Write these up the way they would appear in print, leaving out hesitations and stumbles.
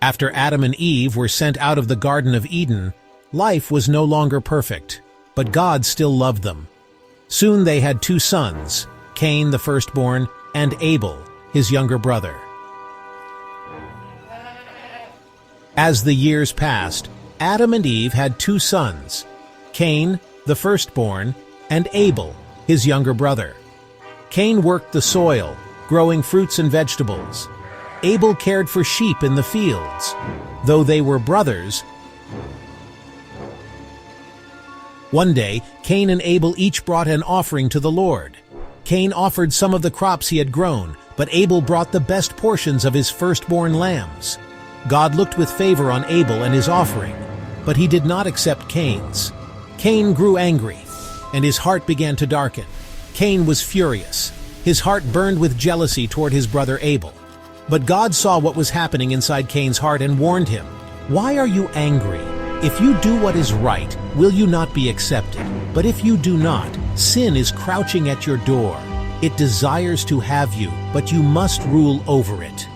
After Adam and Eve were sent out of the Garden of Eden, life was no longer perfect, but God still loved them. Soon they had two sons, Cain the firstborn, and Abel, his younger brother. As the years passed, Adam and Eve had two sons, Cain, the firstborn, and Abel, his younger brother. Cain worked the soil, growing fruits and vegetables. Abel cared for sheep in the fields. Though they were brothers, one day, Cain and Abel each brought an offering to the Lord. Cain offered some of the crops he had grown, but Abel brought the best portions of his firstborn lambs. God looked with favor on Abel and his offering, but he did not accept Cain's. Cain grew angry, and his heart began to darken. Cain was furious. His heart burned with jealousy toward his brother Abel. But God saw what was happening inside Cain's heart and warned him, "Why are you angry? If you do what is right, will you not be accepted? But if you do not, sin is crouching at your door. It desires to have you, but you must rule over it."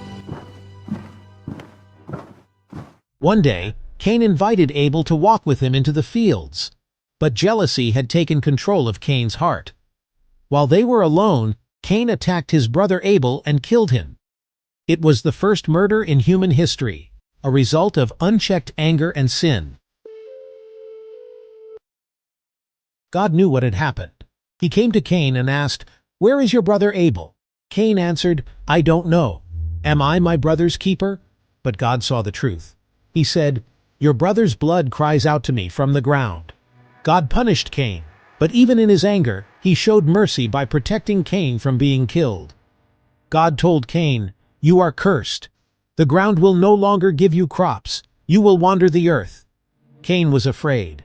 One day, Cain invited Abel to walk with him into the fields. But jealousy had taken control of Cain's heart. While they were alone, Cain attacked his brother Abel and killed him. It was the first murder in human history, a result of unchecked anger and sin. God knew what had happened. He came to Cain and asked, "Where is your brother Abel?" Cain answered, "I don't know. Am I my brother's keeper?" But God saw the truth. He said, "Your brother's blood cries out to me from the ground." God punished Cain, but even in his anger, he showed mercy by protecting Cain from being killed. God told Cain, "You are cursed. The ground will no longer give you crops. You will wander the earth." Cain was afraid.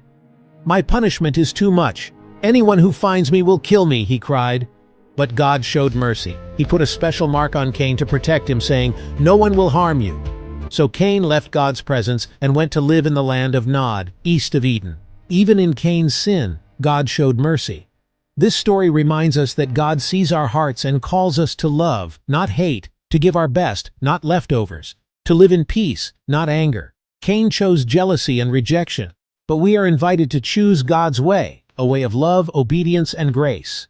"My punishment is too much. Anyone who finds me will kill me," he cried. But God showed mercy. He put a special mark on Cain to protect him, saying, "No one will harm you." So Cain left God's presence and went to live in the land of Nod, east of Eden. Even in Cain's sin, God showed mercy. This story reminds us that God sees our hearts and calls us to love, not hate, to give our best, not leftovers, to live in peace, not anger. Cain chose jealousy and rejection, but we are invited to choose God's way, a way of love, obedience, and grace.